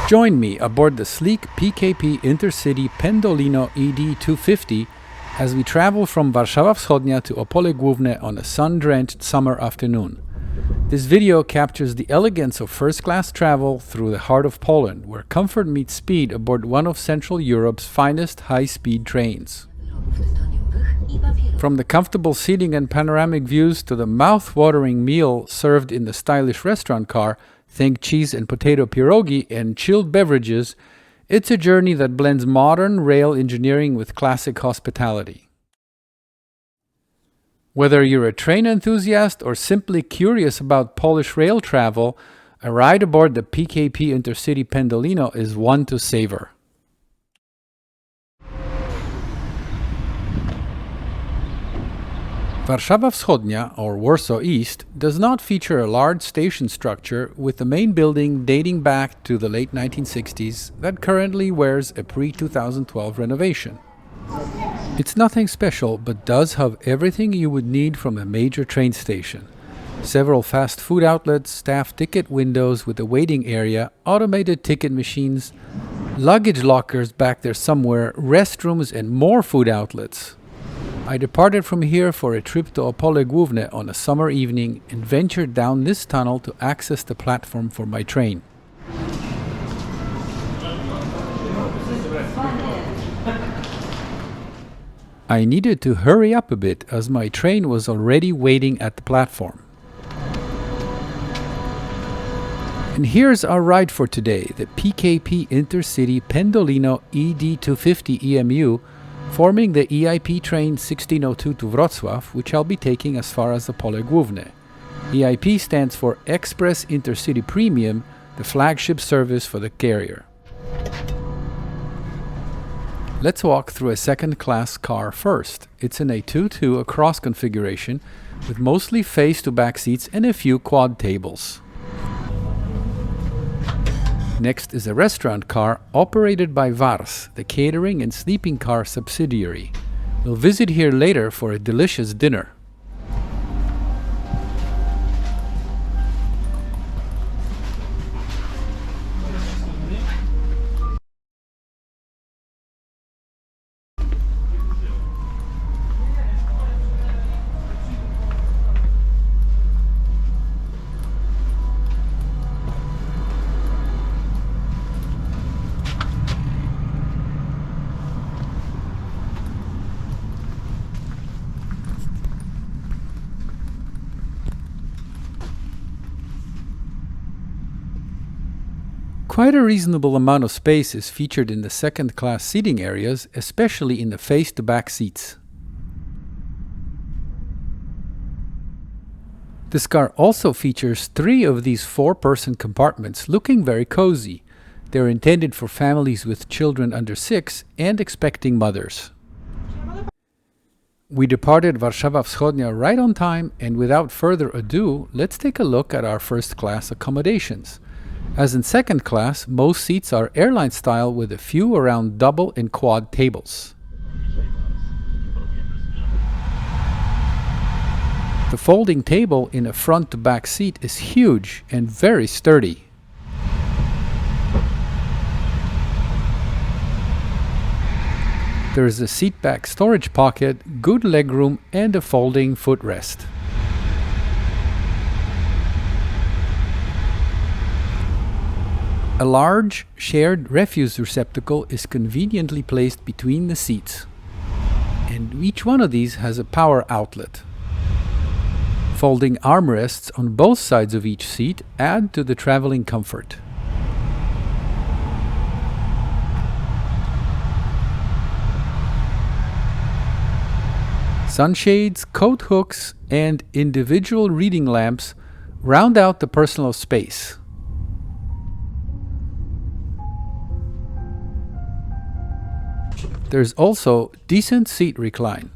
Join me aboard the sleek PKP Intercity Pendolino ED 250 as we travel from Warszawa Wschodnia to Opole Główne on a sun-drenched summer afternoon. This video captures the elegance of first-class travel through the heart of Poland, where comfort meets speed aboard one of Central Europe's finest high-speed trains. From the comfortable seating and panoramic views to the mouth-watering meal served in the stylish restaurant car, think cheese and potato pierogi and chilled beverages, it's a journey that blends modern rail engineering with classic hospitality. Whether you're a train enthusiast or simply curious about Polish rail travel, a ride aboard the PKP Intercity Pendolino is one to savor. Warszawa Wschodnia, or Warsaw East, does not feature a large station structure, with the main building dating back to the late 1960s that currently wears a pre-2012 renovation. It's nothing special, but does have everything you would need from a major train station. Several fast food outlets, staffed ticket windows with a waiting area, automated ticket machines, luggage lockers back there somewhere, restrooms, and more food outlets. I departed from here for a trip to Opole Główne on a summer evening and ventured down this tunnel to access the platform for my train. I needed to hurry up a bit as my train was already waiting at the platform. And here's our ride for today, the PKP Intercity Pendolino ED 250 EMU, forming the EIP train 1602 to Wrocław, which I'll be taking as far as Opole Główne. EIP stands for Express Intercity Premium, the flagship service for the carrier. Let's walk through a second-class car first. It's in a 2-2 across configuration with mostly face-to-back seats and a few quad tables. Next is a restaurant car operated by Wars, the catering and sleeping car subsidiary. We'll visit here later for a delicious dinner. Quite a reasonable amount of space is featured in the second-class seating areas, especially in the face-to-back seats. This car also features 3 of these 4-person compartments, looking very cozy. They're intended for families with children under 6 and expecting mothers. We departed Warszawa Wschodnia right on time, and without further ado, let's take a look at our first-class accommodations. As in second class, most seats are airline style with a few around double and quad tables. The folding table in a front-to-back seat is huge and very sturdy. There is a seat back storage pocket, good legroom, and a folding footrest. A large, shared refuse receptacle is conveniently placed between the seats, and each one of these has a power outlet. Folding armrests on both sides of each seat add to the traveling comfort. Sunshades, coat hooks, and individual reading lamps round out the personal space. There's also decent seat recline.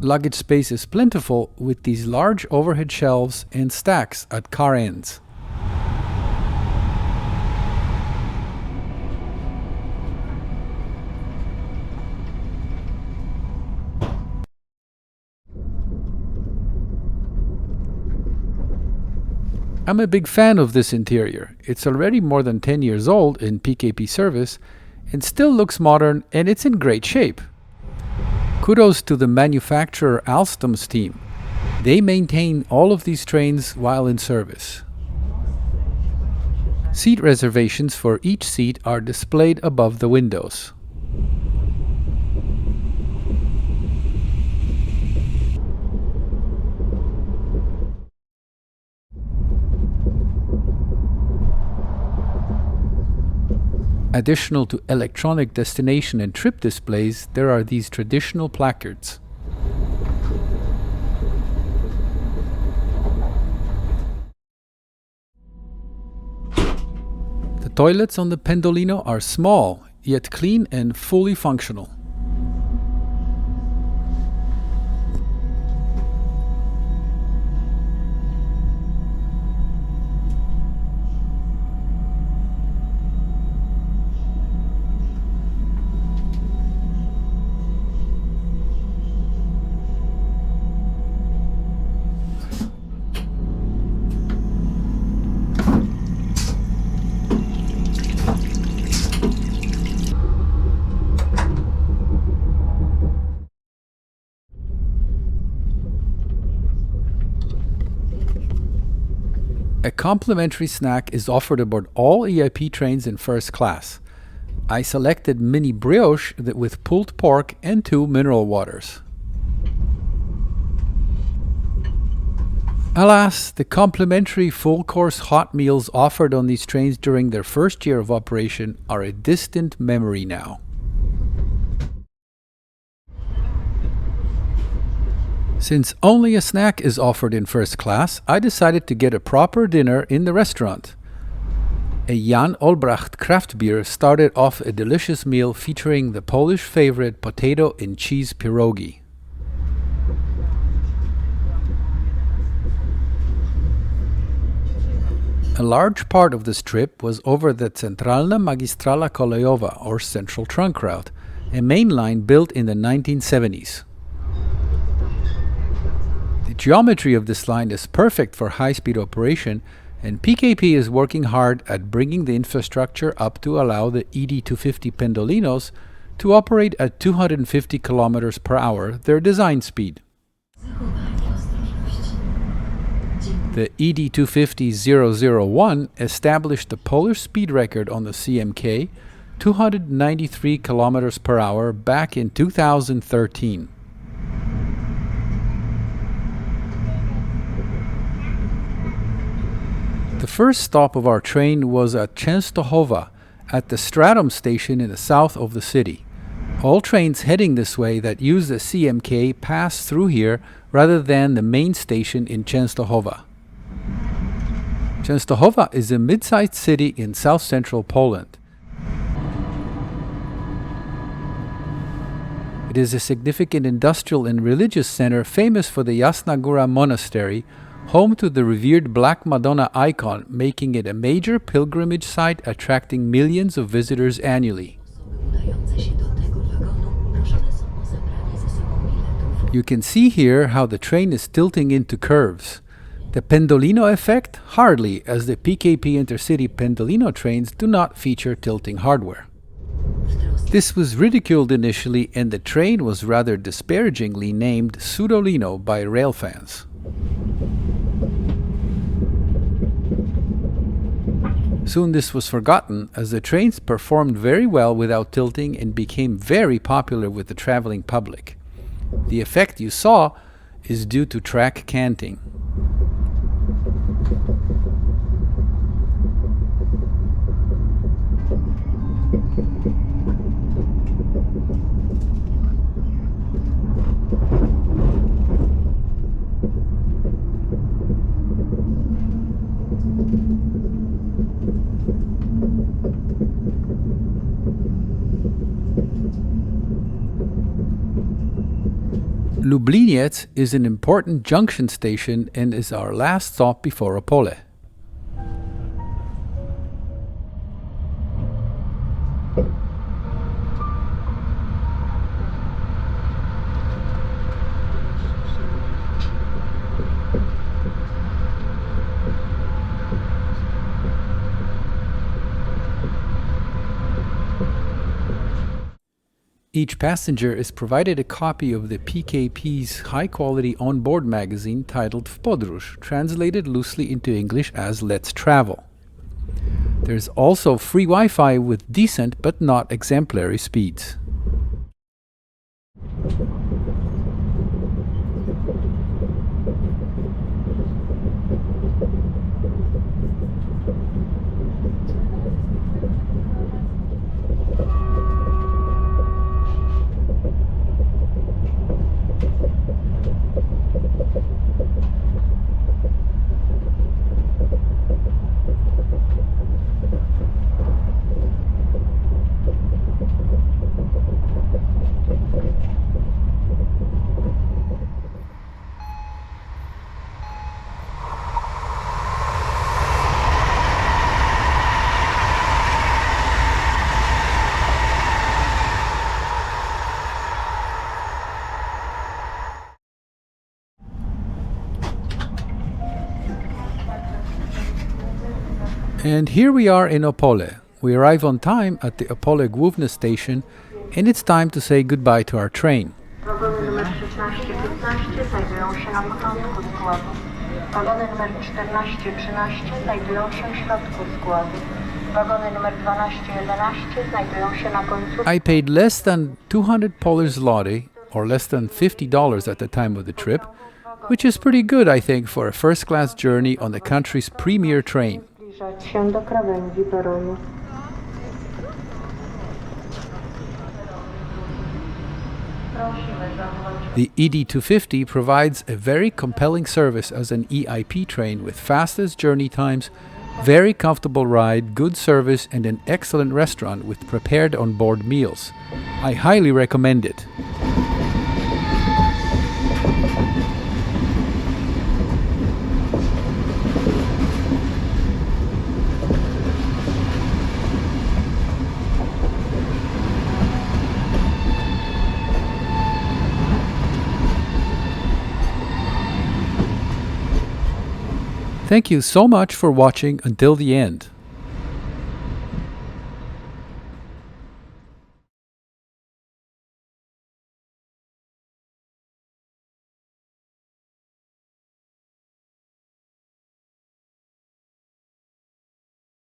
Luggage space is plentiful with these large overhead shelves and stacks at car ends. I'm a big fan of this interior. It's already more than 10 years old in PKP service and still looks modern, and it's in great shape. Kudos to the manufacturer Alstom's team. They maintain all of these trains while in service. Seat reservations for each seat are displayed above the windows. Additional to electronic destination and trip displays, there are these traditional placards. The toilets on the Pendolino are small, yet clean and fully functional. A complimentary snack is offered aboard all EIP trains in first class. I selected mini brioche with pulled pork and 2 mineral waters. Alas, the complimentary full-course hot meals offered on these trains during their first year of operation are a distant memory now. Since only a snack is offered in first class, I decided to get a proper dinner in the restaurant. A Jan Olbracht craft beer started off a delicious meal featuring the Polish favorite potato and cheese pierogi. A large part of this trip was over the Centralna Magistrala Kolejowa, or Central Trunk Route, a main line built in the 1970s. The geometry of this line is perfect for high-speed operation, and PKP is working hard at bringing the infrastructure up to allow the ED250 Pendolinos to operate at 250 km per hour, their design speed. The ED250-001 established the Polish speed record on the CMK, 293 km per hour, back in 2013. The first stop of our train was at Częstochowa, at the Stratum station in the south of the city. All trains heading this way that use the CMK pass through here rather than the main station in Częstochowa. Częstochowa is a mid-sized city in south-central Poland. It is a significant industrial and religious center famous for the Jasna Góra Monastery, home to the revered Black Madonna icon, making it a major pilgrimage site attracting millions of visitors annually. You can see here how the train is tilting into curves. The Pendolino effect? Hardly, as the PKP Intercity Pendolino trains do not feature tilting hardware. This was ridiculed initially, and the train was rather disparagingly named Sudolino by rail fans. Soon this was forgotten, as the trains performed very well without tilting and became very popular with the traveling public. The effect you saw is due to track canting. Lubliniec is an important junction station and is our last stop before Opole. Each passenger is provided a copy of the PKP's high-quality onboard magazine titled W Podróż, translated loosely into English as Let's Travel. There's also free Wi-Fi with decent but not exemplary speeds. And here we are in Opole. We arrive on time at the Opole Główne station, and it's time to say goodbye to our train. Wagony numer 16-15 znajdują się na początku składu. Wagony numer 14-13 znajdują się w środku składu. Wagony numer 12-11 znajdują się na końcu. I paid less than 200 Polish zloty, or less than $50 at the time of the trip, which is pretty good, I think, for a first-class journey on the country's premier train. Zbliżać się do krawędzi peronu. The ED250 provides a very compelling service as an EIP train with fastest journey times, very comfortable ride, good service, and an excellent restaurant with prepared on-board meals. I highly recommend it. Thank you so much for watching until the end.